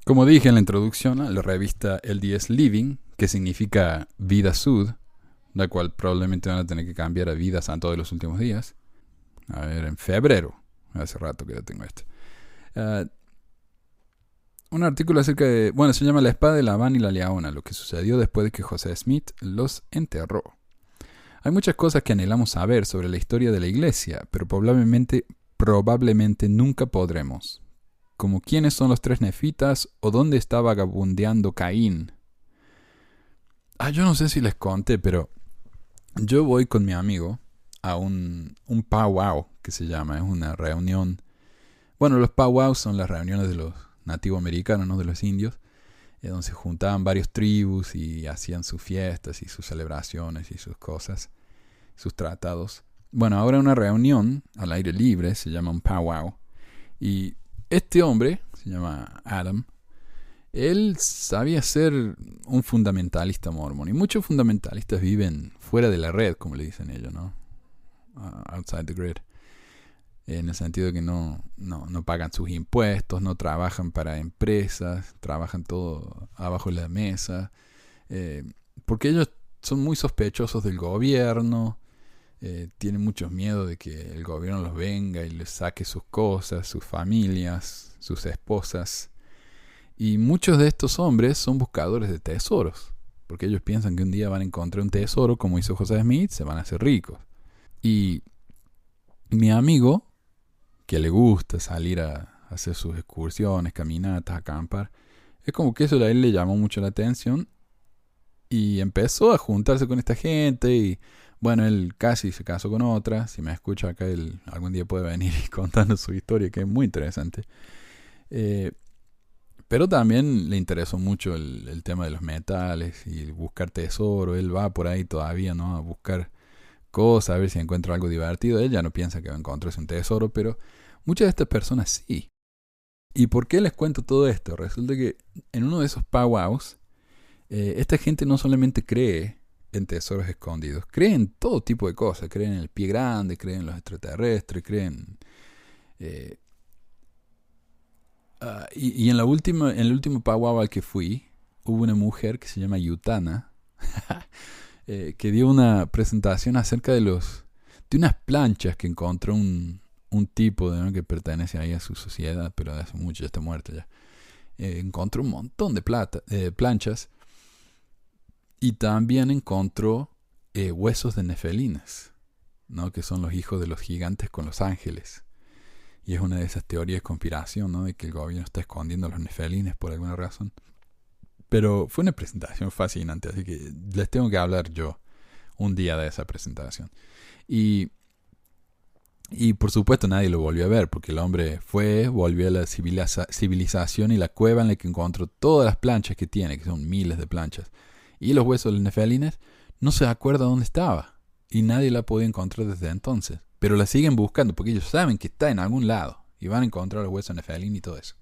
Como dije en la introducción, la revista LDS Living, que significa Vida Sud, la cual probablemente van a tener que cambiar a Vida Santo de los Últimos Días. A ver, en febrero. Hace rato que ya tengo esto. Uh, un artículo acerca de... Bueno, se llama La espada de Labán y la leona, lo que sucedió después de que José Smith los enterró. Hay muchas cosas que anhelamos saber sobre la historia de la iglesia, pero probablemente nunca podremos. Como quiénes son los tres nefitas o dónde está vagabundeando Caín. Yo no sé si les conté, pero yo voy con mi amigo a un powwow, que se llama, es una reunión. Bueno, los powwows son las reuniones de los nativos americanos, ¿no? De los indios, donde se juntaban varios tribus y hacían sus fiestas y sus celebraciones y sus cosas, sus tratados. Bueno, ahora una reunión al aire libre, se llama un powwow, y este hombre, se llama Adam, él sabía ser un fundamentalista mormón, y muchos fundamentalistas viven fuera de la red, como le dicen ellos, ¿no? Outside the grid. En el sentido de que no pagan sus impuestos, no trabajan para empresas, trabajan todo abajo de la mesa, porque ellos son muy sospechosos del gobierno, tienen muchos miedo de que el gobierno los venga y les saque sus cosas, sus familias, sus esposas. Y muchos de estos hombres son buscadores de tesoros, porque ellos piensan que un día van a encontrar un tesoro, como hizo José Smith, se van a hacer ricos. Y mi amigo, que le gusta salir a hacer sus excursiones, caminatas, acampar, es como que eso a él le llamó mucho la atención y empezó a juntarse con esta gente y bueno, él casi se casó con otra. Si me escucha acá, él algún día puede venir y contando su historia, que es muy interesante. Pero también le interesó mucho el tema de los metales y buscar tesoro. Él va por ahí todavía, ¿no? A buscar cosas, a ver si encuentra algo divertido. Él ya no piensa que va a encontrarse un tesoro, pero muchas de estas personas sí. ¿Y por qué les cuento todo esto? Resulta que en uno de esos powwows, esta gente no solamente cree en tesoros escondidos, creen en todo tipo de cosas. Creen en el pie grande, creen en los extraterrestres, creen... y en el último powwow al que fui, hubo una mujer que se llama Yutana, que dio una presentación acerca de unas planchas que encontró un tipo, ¿no? Que pertenece ahí a su sociedad, pero hace mucho ya está muerto ya. Encontró un montón de planchas. Y también encontró huesos de nefelines, ¿no? Que son los hijos de los gigantes con los ángeles. Y es una de esas teorías de conspiración, ¿no? De que el gobierno está escondiendo a los nefelines por alguna razón. Pero fue una presentación fascinante, así que les tengo que hablar yo un día de esa presentación. Y por supuesto nadie lo volvió a ver, porque el hombre volvió a la civilización y la cueva en la que encontró todas las planchas que tiene, que son miles de planchas. Y los huesos de los nefelines, no se acuerda dónde estaba. Y nadie la ha podido encontrar desde entonces. Pero la siguen buscando porque ellos saben que está en algún lado. Y van a encontrar los huesos de nefelín y todo eso.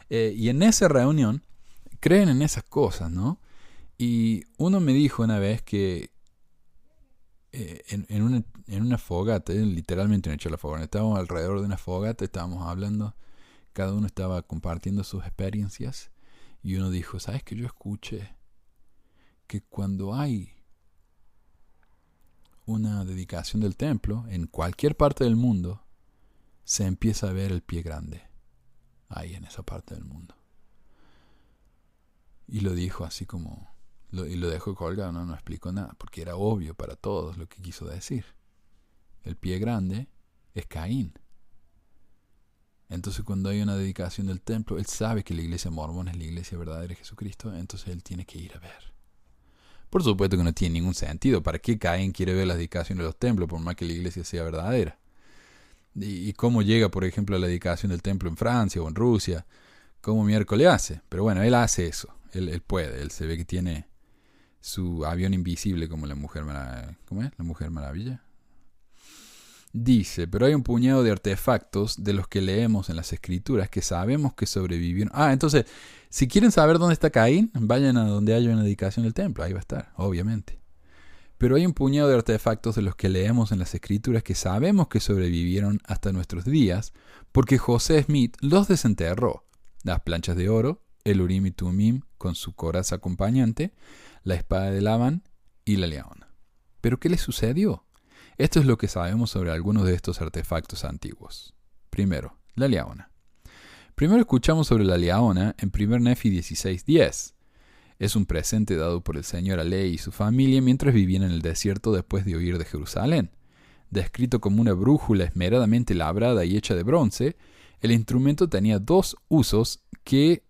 Y en esa reunión, creen en esas cosas, ¿no? Y uno me dijo una vez que en una fogata, literalmente en hecho la fogata, estábamos alrededor de una fogata, estábamos hablando, cada uno estaba compartiendo sus experiencias. Y uno dijo, ¿sabes qué? Yo escuché que cuando hay una dedicación del templo, en cualquier parte del mundo, se empieza a ver el pie grande, ahí en esa parte del mundo. Y lo dijo así como, y lo dejó colgado, no explicó nada, porque era obvio para todos lo que quiso decir. El pie grande es Caín. Entonces cuando hay una dedicación del templo, él sabe que la iglesia mormona es la iglesia verdadera de Jesucristo, entonces él tiene que ir a ver. Por supuesto que no tiene ningún sentido. ¿Para qué Caín quiere ver las dedicaciones de los templos por más que la iglesia sea verdadera? ¿Y cómo llega, por ejemplo, a la dedicación del templo en Francia o en Rusia? ¿Cómo miércoles hace? Pero bueno, él hace eso. Él puede. Él se ve que tiene su avión invisible como la Mujer Maravilla. ¿Cómo es? ¿La Mujer Maravilla? Dice, pero hay un puñado de artefactos de los que leemos en las escrituras que sabemos que sobrevivieron. Entonces, si quieren saber dónde está Caín, vayan a donde haya una dedicación del templo. Ahí va a estar, obviamente. Pero hay un puñado de artefactos de los que leemos en las escrituras que sabemos que sobrevivieron hasta nuestros días, porque José Smith los desenterró. Las planchas de oro, el Urim y Tumim con su coraza acompañante, la espada de Labán y la leona. ¿Pero qué le sucedió? Esto es lo que sabemos sobre algunos de estos artefactos antiguos. Primero, la leona. Primero escuchamos sobre la leona en 1 Nefi 16:10. Es un presente dado por el Señor a Ley y su familia mientras vivían en el desierto después de huir de Jerusalén. Descrito como una brújula esmeradamente labrada y hecha de bronce, el instrumento tenía dos usos que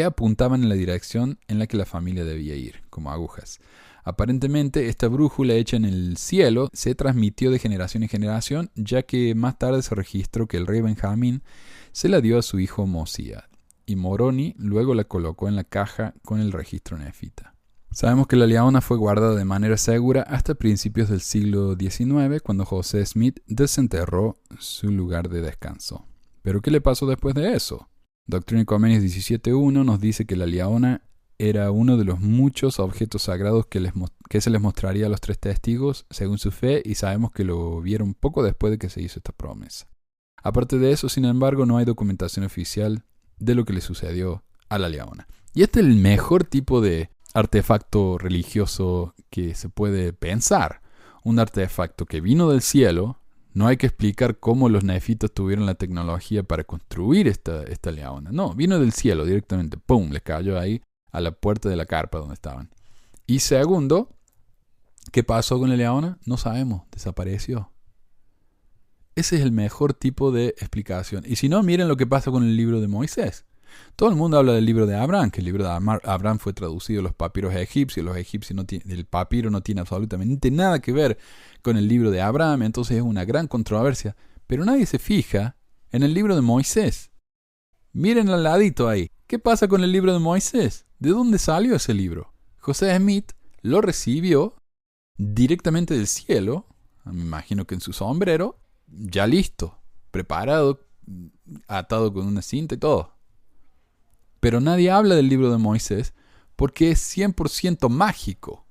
apuntaban en la dirección en la que la familia debía ir, como agujas. Aparentemente, esta brújula hecha en el cielo se transmitió de generación en generación, ya que más tarde se registró que el rey Benjamín se la dio a su hijo Mosía, y Moroni luego la colocó en la caja con el registro nefita. Sabemos que la leona fue guardada de manera segura hasta principios del siglo XIX, cuando José Smith desenterró su lugar de descanso. ¿Pero qué le pasó después de eso? Doctrina y Convenios 17.1 nos dice que la leona era uno de los muchos objetos sagrados que se les mostraría a los tres testigos según su fe, y sabemos que lo vieron poco después de que se hizo esta promesa. Aparte de eso, sin embargo, no hay documentación oficial de lo que le sucedió a la leona. Y este es el mejor tipo de artefacto religioso que se puede pensar. Un artefacto que vino del cielo. No hay que explicar cómo los nefitas tuvieron la tecnología para construir esta leona. No, vino del cielo directamente. ¡Pum! Les cayó ahí a la puerta de la carpa donde estaban. Y segundo, ¿qué pasó con la leona? No sabemos, desapareció. Ese es el mejor tipo de explicación. Y si no, miren lo que pasa con el libro de Moisés. Todo el mundo habla del libro de Abraham, que el libro de Abraham fue traducido a los papiros egipcios. Los egipcios el papiro no tiene absolutamente nada que ver con el libro de Abraham, entonces es una gran controversia. Pero nadie se fija en el libro de Moisés. Miren al ladito ahí. ¿Qué pasa con el libro de Moisés? ¿De dónde salió ese libro? José Smith lo recibió directamente del cielo, me imagino que en su sombrero, ya listo, preparado, atado con una cinta y todo. Pero nadie habla del libro de Moisés porque es 100% mágico.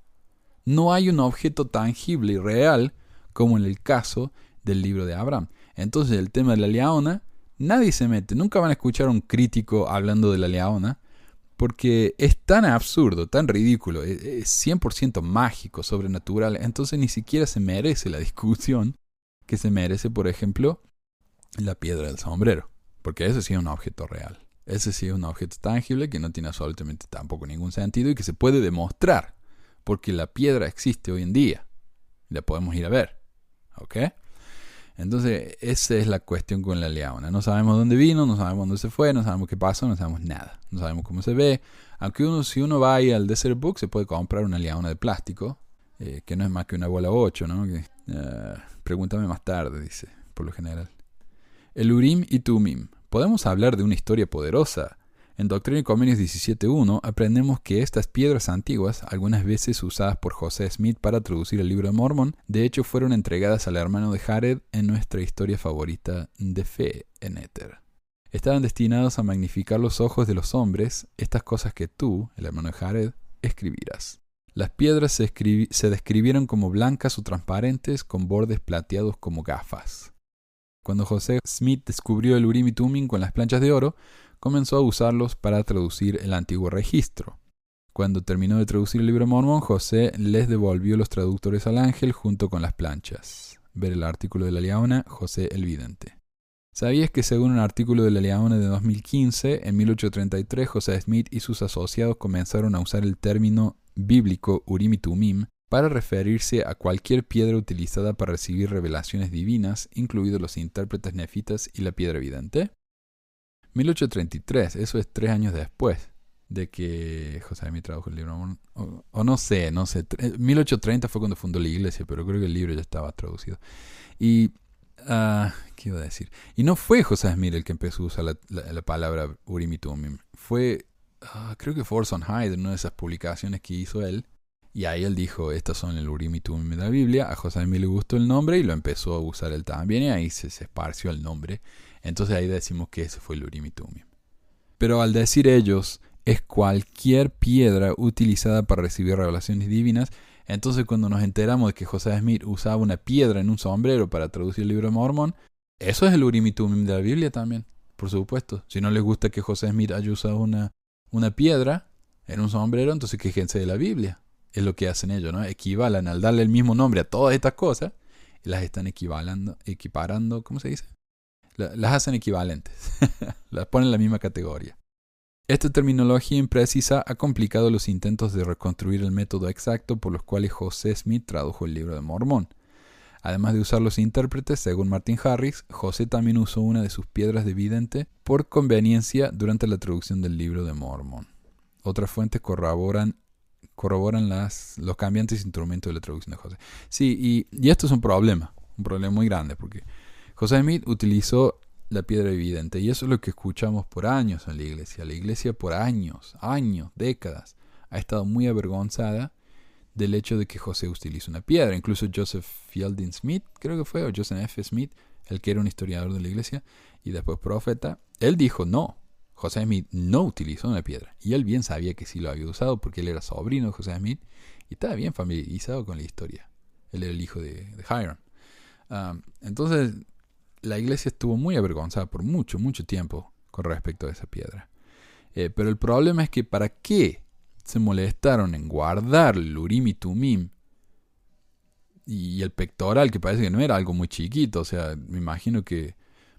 No hay un objeto tangible y real como en el caso del libro de Abraham. Entonces el tema de la leona, nadie se mete. Nunca van a escuchar a un crítico hablando de la leona porque es tan absurdo, tan ridículo, es 100% mágico, sobrenatural. Entonces ni siquiera se merece la discusión que se merece, por ejemplo, la piedra del sombrero. Porque ese sí es un objeto real. Ese sí es un objeto tangible que no tiene absolutamente tampoco ningún sentido y que se puede demostrar. Porque la piedra existe hoy en día. La podemos ir a ver. ¿Ok? Entonces, esa es la cuestión con la leona. No sabemos dónde vino, no sabemos dónde se fue, no sabemos qué pasó, no sabemos nada. No sabemos cómo se ve. Aunque si uno va ahí al Desert Book, se puede comprar una leona de plástico, que no es más que una bola 8, ¿no? Pregúntame más tarde, dice, por lo general. El Urim y Tumim. Podemos hablar de una historia poderosa. En Doctrina y Convenios 17.1 aprendemos que estas piedras antiguas, algunas veces usadas por José Smith para traducir el libro de Mormón, de hecho fueron entregadas al hermano de Jared en nuestra historia favorita de fe en Éter. Estaban destinados a magnificar los ojos de los hombres, estas cosas que tú, el hermano de Jared, escribirás. Las piedras se describieron como blancas o transparentes con bordes plateados como gafas. Cuando José Smith descubrió el Urim y Tumim con las planchas de oro, comenzó a usarlos para traducir el antiguo registro. Cuando terminó de traducir el libro de Mormón, José les devolvió los traductores al ángel junto con las planchas. Ver el artículo de la leona, José el Vidente. ¿Sabías que según un artículo de la leona de 2015, en 1833 José Smith y sus asociados comenzaron a usar el término bíblico Urim y Tumim para referirse a cualquier piedra utilizada para recibir revelaciones divinas, incluidos los intérpretes nefitas y la piedra vidente? 1833, eso es 3 años después de que José Smith tradujo el libro. O no sé. 1830 fue cuando fundó la iglesia, pero creo que el libro ya estaba traducido. Y, ¿qué iba a decir? Y no fue José Smith el que empezó a usar la palabra Urim y Tumim. Fue, creo que fue Orson Hyde, en una de esas publicaciones que hizo él. Y ahí él dijo, estas son el Urim y Tumim de la Biblia. A José Smith le gustó el nombre y lo empezó a usar él también. Y ahí se esparció el nombre. Entonces ahí decimos que ese fue el Urim y Tumim. Pero al decir ellos, es cualquier piedra utilizada para recibir revelaciones divinas. Entonces cuando nos enteramos de que José Smith usaba una piedra en un sombrero para traducir el libro de Mormón, eso es el Urim y Tumim de la Biblia también. por supuesto. Si no les gusta que José Smith haya usado una piedra en un sombrero, entonces quéjense de la Biblia. Es lo que hacen ellos, ¿no? Equivalan al darle el mismo nombre a todas estas cosas, las están equiparando, ¿cómo se dice? Las hacen equivalentes, las ponen en la misma categoría. Esta terminología imprecisa ha complicado los intentos de reconstruir el método exacto por los cuales José Smith tradujo el Libro de Mormón. Además de usar los intérpretes, según Martin Harris, José también usó una de sus piedras de vidente por conveniencia durante la traducción del Libro de Mormón. Otras fuentes corroboran los cambiantes instrumentos de la traducción de José. Sí, y esto es un problema muy grande, porque José Smith utilizó la piedra evidente, y eso es lo que escuchamos por años en la iglesia. La iglesia por años, décadas, ha estado muy avergonzada del hecho de que José utilizó una piedra. Incluso Joseph Fielding Smith, creo que fue, o Joseph F. Smith, el que era un historiador de la iglesia y después profeta, él dijo no, José Smith no utilizó una piedra. Y él bien sabía que sí lo había usado porque él era sobrino de José Smith y estaba bien familiarizado con la historia. Él era el hijo de Hiram. Entonces, la iglesia estuvo muy avergonzada por mucho tiempo con respecto a esa piedra. Pero el problema es que ¿para qué se molestaron en guardar el Urim y Tumim y el pectoral, que parece que no era algo muy chiquito? O sea, me imagino que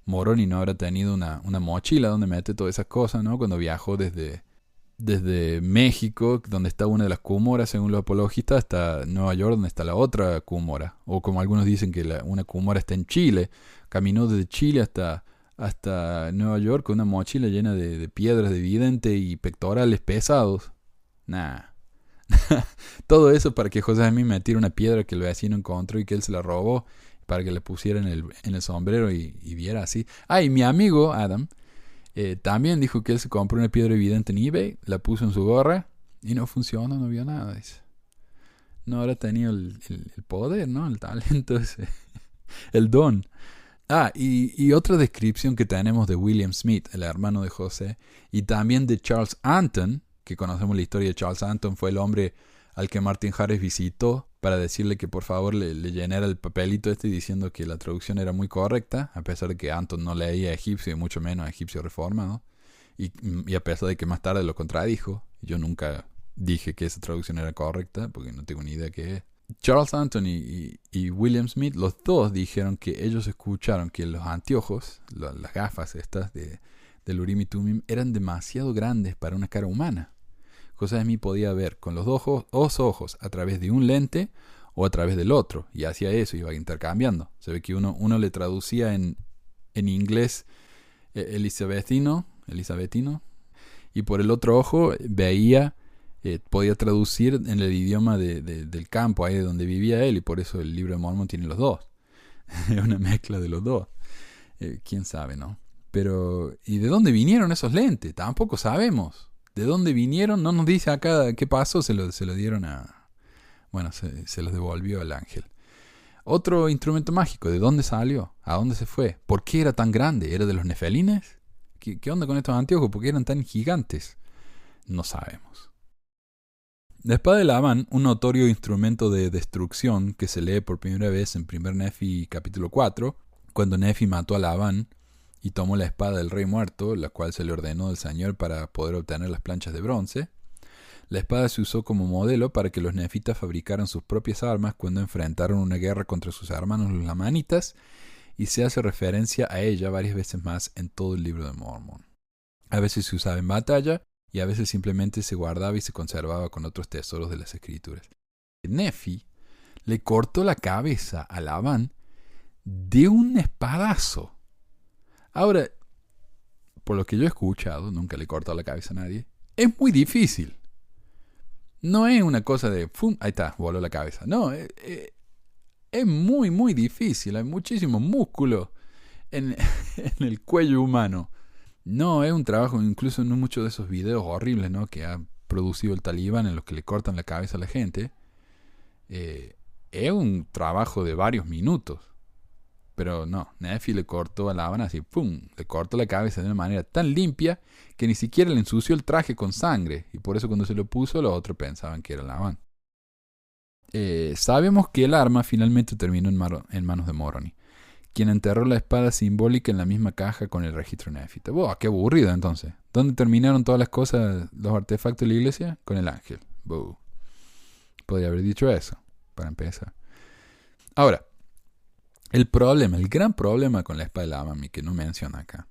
Moroni no habrá tenido una mochila donde mete todas esas cosas, ¿no? Cuando viajó desde México, donde está una de las Cúmoras, según los apologistas, hasta Nueva York, donde está la otra Cúmora. O como algunos dicen que una Cúmora está en Chile. Caminó desde Chile hasta Nueva York con una mochila llena de piedras de vidente y pectorales pesados. Nah. Todo eso para que José Smith metiera una piedra que el vecino encontró y que él se la robó, para que le pusiera en el sombrero y viera así. Y mi amigo Adam también dijo que él se compró una piedra evidente en eBay, la puso en su gorra y no funcionó, no vio nada. Dice. No habrá tenido el poder, ¿no? El talento ese, el don. Y otra descripción que tenemos de William Smith, el hermano de José, y también de Charles Anton, que conocemos la historia de Charles Anton, fue el hombre al que Martin Harris visitó para decirle que por favor le llenara el papelito diciendo que la traducción era muy correcta, a pesar de que Anton no leía egipcio y mucho menos egipcio reformado, y a pesar de que más tarde lo contradijo. Yo nunca dije que esa traducción era correcta, porque no tengo ni idea qué es. Charles Anton y William Smith, los dos dijeron que ellos escucharon que los anteojos, las gafas estas del Urim y Tumim, eran demasiado grandes para una cara humana. José Smith podía ver con los dos ojos a través de un lente o a través del otro, y hacía eso, iba intercambiando. Se ve que uno le traducía en inglés elizabetino, y por el otro ojo veía, podía traducir en el idioma del campo, ahí de donde vivía él, y por eso el Libro de Mormón tiene los dos. Es una mezcla de los dos. Quién sabe, ¿no? Pero, ¿y de dónde vinieron esos lentes? Tampoco sabemos. ¿De dónde vinieron? No nos dice acá qué pasó. Se lo dieron bueno, se los devolvió el ángel. Otro instrumento mágico. ¿De dónde salió? ¿A dónde se fue? ¿Por qué era tan grande? ¿Era de los nefelines? ¿Qué onda con estos anteojos? ¿Por qué eran tan gigantes? No sabemos. La espada de Labán, un notorio instrumento de destrucción que se lee por primera vez en 1 Nefi capítulo 4, cuando Nefi mató a Labán y tomó la espada del rey muerto, la cual se le ordenó del Señor para poder obtener las planchas de bronce. La espada se usó como modelo para que los nefitas fabricaran sus propias armas cuando enfrentaron una guerra contra sus hermanos los lamanitas, y se hace referencia a ella varias veces más en todo el Libro de Mormón. A veces se usaba en batalla y a veces simplemente se guardaba y se conservaba con otros tesoros de las escrituras. Nefi le cortó la cabeza a Labán de un espadazo. Ahora, por lo que yo he escuchado, nunca le he cortado la cabeza a nadie, es muy difícil. No es una cosa de, ¡pum!, ahí está, voló la cabeza. No, es muy difícil. Hay muchísimo músculo en el cuello humano. No, es un trabajo, incluso en muchos de esos videos horribles, ¿no?, que ha producido el Talibán en los que le cortan la cabeza a la gente. Es un trabajo de varios minutos. Pero no, Nefi le cortó a Labán así, ¡pum!, le cortó la cabeza de una manera tan limpia que ni siquiera le ensució el traje con sangre. Y por eso cuando se lo puso, los otros pensaban que era Labán. Sabemos que el arma finalmente terminó en manos de Moroni, quien enterró la espada simbólica en la misma caja con el registro nefita. ¡Buah, qué aburrido entonces! ¿Dónde terminaron todas las cosas, los artefactos de la iglesia? Con el ángel. ¡Buh! Podría haber dicho eso, para empezar. Ahora, el gran problema con la espada de Lavami, que no menciona acá,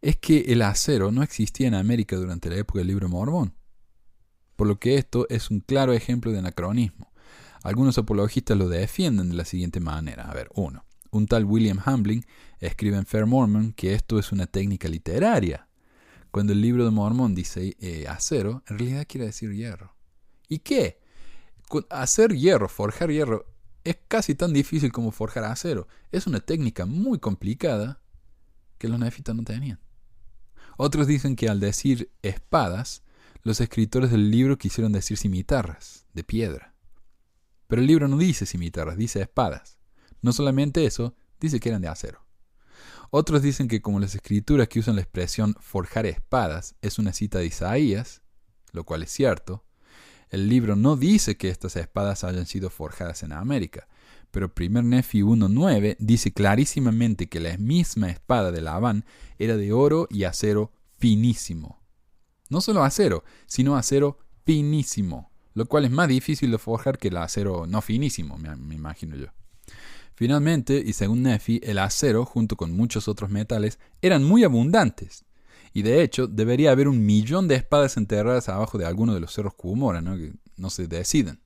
es que el acero no existía en América durante la época del Libro de Mormón. Por lo que esto es un claro ejemplo de anacronismo. Algunos apologistas lo defienden de la siguiente manera. A ver, un tal William Hambling escribe en Fair Mormon que esto es una técnica literaria. Cuando el Libro de Mormón dice acero, en realidad quiere decir hierro. ¿Y qué? Hacer hierro, forjar hierro, es casi tan difícil como forjar acero. Es una técnica muy complicada que los nefitas no tenían. Otros dicen que al decir espadas, los escritores del libro quisieron decir cimitarras, de piedra. Pero el libro no dice cimitarras, dice espadas. No solamente eso, dice que eran de acero. Otros dicen que como las escrituras que usan la expresión forjar espadas es una cita de Isaías, lo cual es cierto, el libro no dice que estas espadas hayan sido forjadas en América, pero 1 Nefi 1.9 dice clarísimamente que la misma espada de Labán era de oro y acero finísimo. No solo acero, sino acero finísimo, lo cual es más difícil de forjar que el acero no finísimo, me imagino yo. Finalmente, y según Nefi, el acero, junto con muchos otros metales, eran muy abundantes. Y de hecho, debería haber 1.000.000 de espadas enterradas abajo de alguno de los cerros Cumorah, ¿no? Que no se deciden.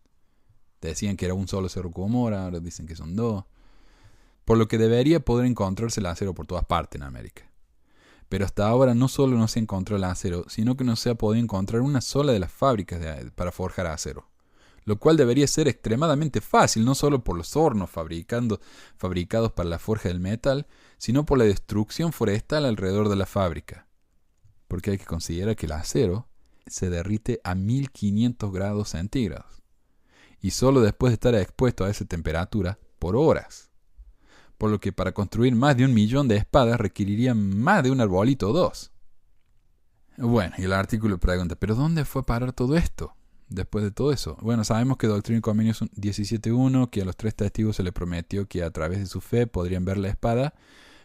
Decían que era un solo cerro Cumorah, ahora dicen que son 2. Por lo que debería poder encontrarse el acero por todas partes en América. Pero hasta ahora no solo no se encontró el acero, sino que no se ha podido encontrar una sola de las fábricas para forjar acero. Lo cual debería ser extremadamente fácil, no solo por los hornos fabricados para la forja del metal, sino por la destrucción forestal alrededor de la fábrica. Porque hay que considerar que el acero se derrite a 1500 grados centígrados. Y solo después de estar expuesto a esa temperatura por horas. Por lo que para construir más de 1.000.000 de espadas requeriría más de un arbolito o 2. Bueno, y el artículo pregunta, ¿pero dónde fue a parar todo esto? Después de todo eso. Bueno, sabemos que Doctrina y Convenios 17.1, que a los 3 testigos se les prometió que a través de su fe podrían ver la espada,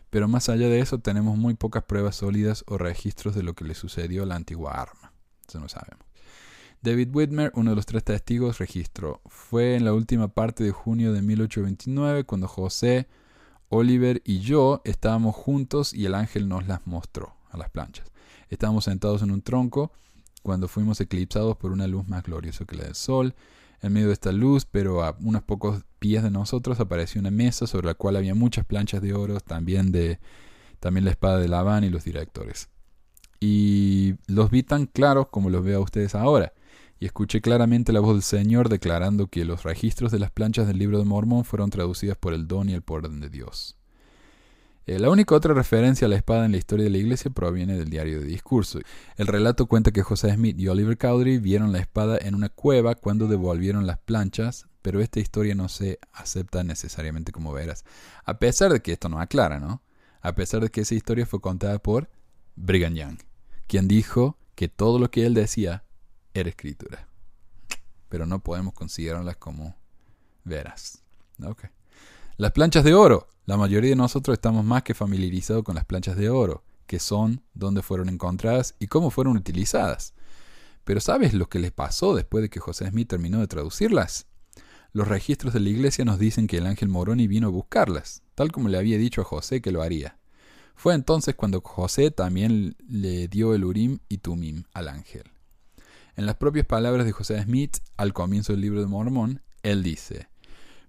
pero más allá de eso tenemos muy pocas pruebas sólidas o registros de lo que le sucedió a la antigua arma. Eso no sabemos. David Whitmer, uno de los 3 testigos, registró. Fue en la última parte de junio de 1829 cuando José, Oliver y yo estábamos juntos y el ángel nos las mostró a las planchas. Estábamos sentados en un tronco cuando fuimos eclipsados por una luz más gloriosa que la del sol. En medio de esta luz, pero a unos pocos pies de nosotros, apareció una mesa sobre la cual había muchas planchas de oro, también la espada de Labán y los directores. Y los vi tan claros como los veo a ustedes ahora. Y escuché claramente la voz del Señor declarando que los registros de las planchas del Libro de Mormón fueron traducidas por el don y el poder de Dios. La única otra referencia a la espada en la historia de la iglesia proviene del diario de discurso. El relato cuenta que José Smith y Oliver Cowdery vieron la espada en una cueva cuando devolvieron las planchas, pero esta historia no se acepta necesariamente como veraz. A pesar de que esto no aclara, ¿no? A pesar de que esa historia fue contada por Brigham Young, quien dijo que todo lo que él decía era escritura. Pero no podemos considerarlas como veraz. Okay. Las planchas de oro. La mayoría de nosotros estamos más que familiarizados con las planchas de oro, que son, dónde fueron encontradas y cómo fueron utilizadas. Pero ¿sabes lo que les pasó después de que José Smith terminó de traducirlas? Los registros de la iglesia nos dicen que el ángel Moroni vino a buscarlas, tal como le había dicho a José que lo haría. Fue entonces cuando José también le dio el Urim y Tumim al ángel. En las propias palabras de José Smith, al comienzo del Libro de Mormón, él dice: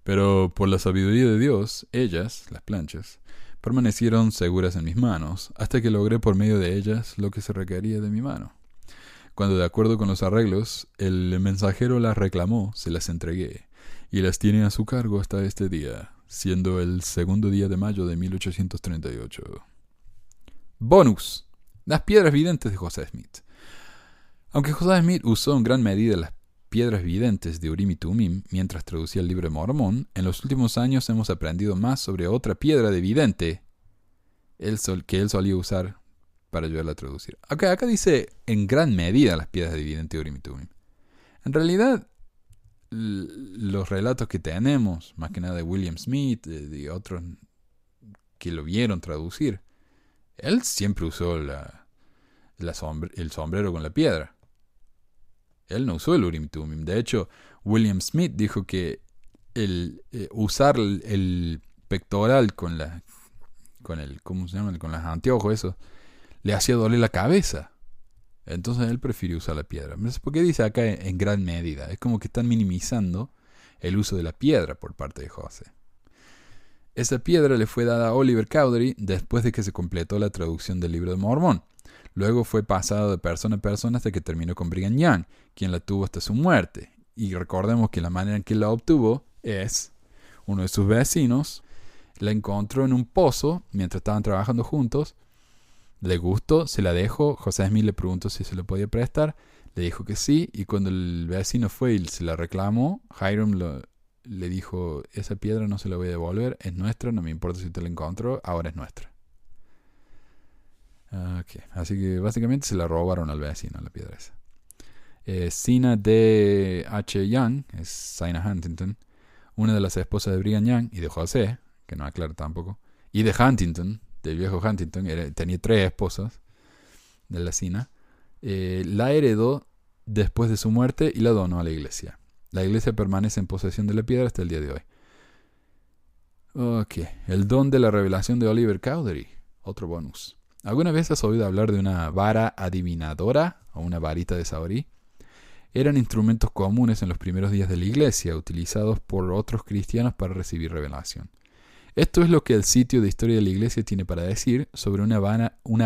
pero por la sabiduría de Dios, ellas, las planchas, permanecieron seguras en mis manos, hasta que logré por medio de ellas lo que se requería de mi mano. Cuando, de acuerdo con los arreglos, el mensajero las reclamó, se las entregué, y las tiene a su cargo hasta este día, siendo el 2 día de mayo de 1838. Bonus: las piedras videntes de José Smith. Aunque José Smith usó en gran medida las piedras videntes de Urim y Tumim mientras traducía el Libro de Mormón, en los últimos años hemos aprendido más sobre otra piedra de vidente que él solía usar para ayudarle a traducir. Acá dice en gran medida las piedras de vidente de Urim y Tumim. En realidad, los relatos que tenemos, más que nada de William Smith, de otros que lo vieron traducir, él siempre usó el sombrero con la piedra. Él no usó el Urim y Tumim. De hecho, William Smith dijo que usar el pectoral con ¿cómo se llama? Con los anteojos, eso, le hacía doler la cabeza. Entonces él prefirió usar la piedra. ¿Por qué dice acá en gran medida? Es como que están minimizando el uso de la piedra por parte de José. Esa piedra le fue dada a Oliver Cowdery después de que se completó la traducción del Libro de Mormón. Luego fue pasado de persona a persona hasta que terminó con Brigham Young, quien la tuvo hasta su muerte. Y recordemos que la manera en que la obtuvo es uno de sus vecinos la encontró en un pozo mientras estaban trabajando juntos. Le gustó, se la dejó. José Smith le preguntó si se la podía prestar. Le dijo que sí. Y cuando el vecino fue y se la reclamó, Hiram le dijo: esa piedra no se la voy a devolver, es nuestra, no me importa si usted la encontró, ahora es nuestra. Okay. Así que básicamente se la robaron al vecino, la piedra esa. Zina D. H. Young, es Zina Huntington, una de las esposas de Brigham Young y de José, que no aclara tampoco, y de Huntington, del viejo Huntington, tenía 3 esposas de la Zina, la heredó después de su muerte y la donó a la iglesia. La iglesia permanece en posesión de la piedra hasta el día de hoy. Ok, el don de la revelación de Oliver Cowdery, otro bonus. ¿Alguna vez has oído hablar de una vara adivinadora o una varita de Saori? Eran instrumentos comunes en los primeros días de la iglesia, utilizados por otros cristianos para recibir revelación. Esto es lo que el sitio de Historia de la Iglesia tiene para decir sobre una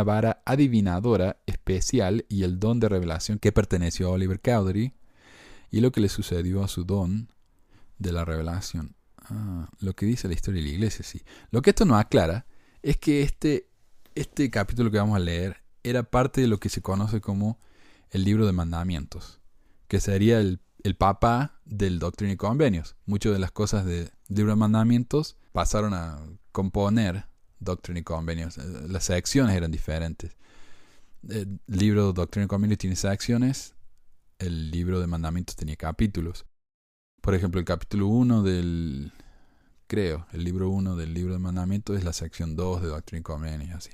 vara adivinadora especial y el don de revelación que perteneció a Oliver Cowdery y lo que le sucedió a su don de la revelación. Lo que dice la Historia de la Iglesia, sí. Lo que esto no aclara es que este capítulo que vamos a leer era parte de lo que se conoce como el Libro de Mandamientos, que sería el papá del Doctrina y Convenios. Muchas de las cosas del Libro de Mandamientos pasaron a componer Doctrina y Convenios. Las secciones eran diferentes. El libro de Doctrina y Convenios tiene secciones, el Libro de Mandamientos tenía capítulos. Por ejemplo, el capítulo 1 el libro 1 del Libro de Mandamientos es la sección 2 de Doctrina y Convenios, así.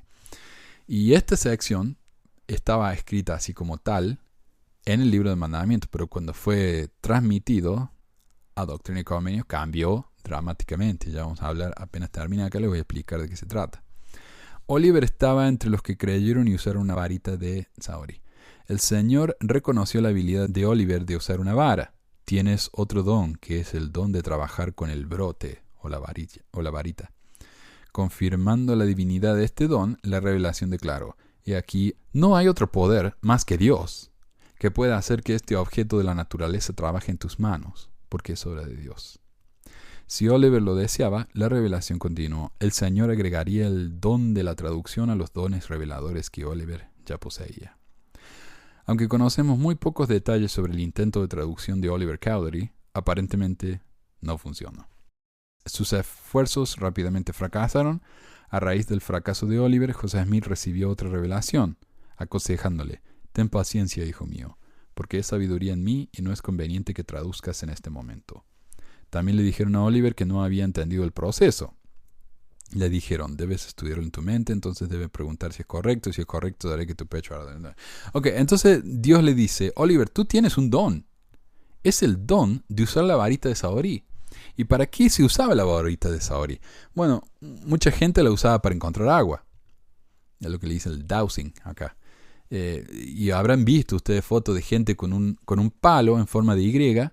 Y esta sección estaba escrita así como tal en el Libro de Mandamientos, pero cuando fue transmitido a Doctrina y Convenios cambió dramáticamente. Ya vamos a hablar, apenas termine acá les voy a explicar de qué se trata. Oliver estaba entre los que creyeron y usaron una varita de Saori. El Señor reconoció la habilidad de Oliver de usar una vara. Tienes otro don, que es el don de trabajar con el brote o la varita. Confirmando la divinidad de este don, la revelación declaró: y aquí no hay otro poder más que Dios, que pueda hacer que este objeto de la naturaleza trabaje en tus manos, porque es obra de Dios. Si Oliver lo deseaba, la revelación continuó. El Señor agregaría el don de la traducción a los dones reveladores que Oliver ya poseía. Aunque conocemos muy pocos detalles sobre el intento de traducción de Oliver Cowdery, aparentemente no funcionó. Sus esfuerzos rápidamente fracasaron. A raíz del fracaso de Oliver, José Smith recibió otra revelación, aconsejándole: ten paciencia, hijo mío, porque es sabiduría en mí y no es conveniente que traduzcas en este momento. También le dijeron a Oliver que no había entendido el proceso. Le dijeron: debes estudiarlo en tu mente, entonces debes preguntar si es correcto, y si es correcto daré que tu pecho arda. Ok, entonces Dios le dice: Oliver, tú tienes un don. Es el don de usar la varita de Saori. ¿Y para qué se usaba la varita de Saori? Bueno, mucha gente la usaba para encontrar agua. Es lo que le dice el dowsing acá. Y habrán visto ustedes fotos de gente con un palo en forma de Y.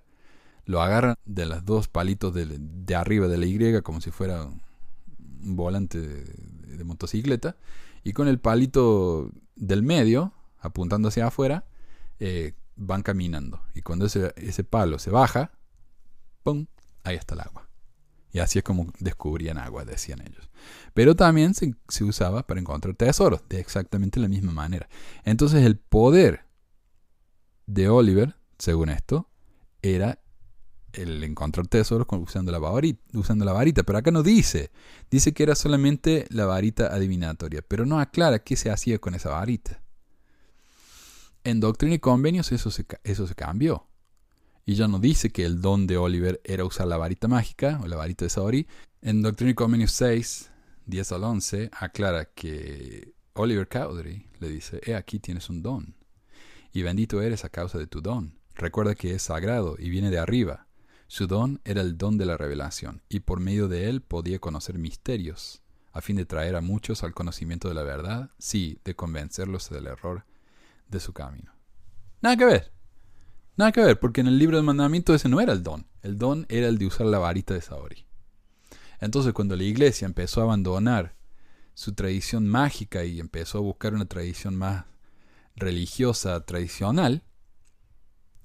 Lo agarran de los 2 palitos de arriba de la Y como si fuera un volante de motocicleta. Y con el palito del medio, apuntando hacia afuera, van caminando. Y cuando ese palo se baja, ¡pum!, ahí está el agua. Y así es como descubrían agua, decían ellos. Pero también se usaba para encontrar tesoros, de exactamente la misma manera. Entonces el poder de Oliver, según esto, era el encontrar tesoros usando la varita. Pero acá no dice. Dice que era solamente la varita adivinatoria. Pero no aclara qué se hacía con esa varita. En Doctrina y Convenios eso se cambió. Y ya no dice que el don de Oliver era usar la varita mágica o la varita de Saori. En Doctrina y Convenios 6 10 al 11, aclara que Oliver Cowdery le dice: he aquí tienes un don, y bendito eres a causa de tu don. Recuerda que es sagrado y viene de arriba. Su don era el don de la revelación, y por medio de él podía conocer misterios, a fin de traer a muchos al conocimiento de la verdad, sí, de convencerlos del error de su camino. Nada que ver. Nada que ver, porque en el libro del mandamiento ese no era el don. El don era el de usar la varita de Saori. Entonces, cuando la iglesia empezó a abandonar su tradición mágica y empezó a buscar una tradición más religiosa, tradicional,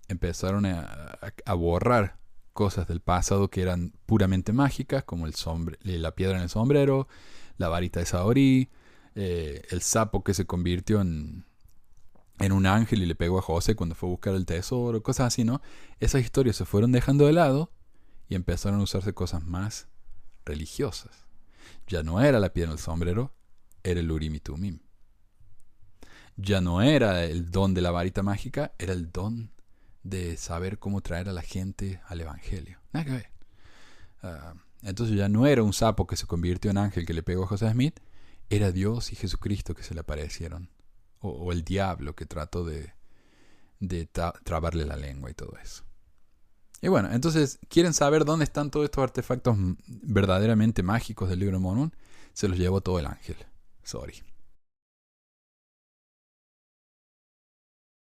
empezaron a borrar cosas del pasado que eran puramente mágicas, como la piedra en el sombrero, la varita de Saori, el sapo que se convirtió en un ángel y le pegó a José cuando fue a buscar el tesoro, cosas así, ¿no? Esas historias se fueron dejando de lado y empezaron a usarse cosas más religiosas. Ya no era la piedra en el sombrero, era el Urim y Tumim. Ya no era el don de la varita mágica, era el don de saber cómo traer a la gente al evangelio. Nada que ver. Entonces ya no era un sapo que se convirtió en ángel que le pegó a José Smith, era Dios y Jesucristo que se le aparecieron. O el diablo que trató de trabarle la lengua y todo eso. Y bueno, entonces, ¿quieren saber dónde están todos estos artefactos verdaderamente mágicos del libro de Mormón? Se los llevó todo el ángel. Sorry.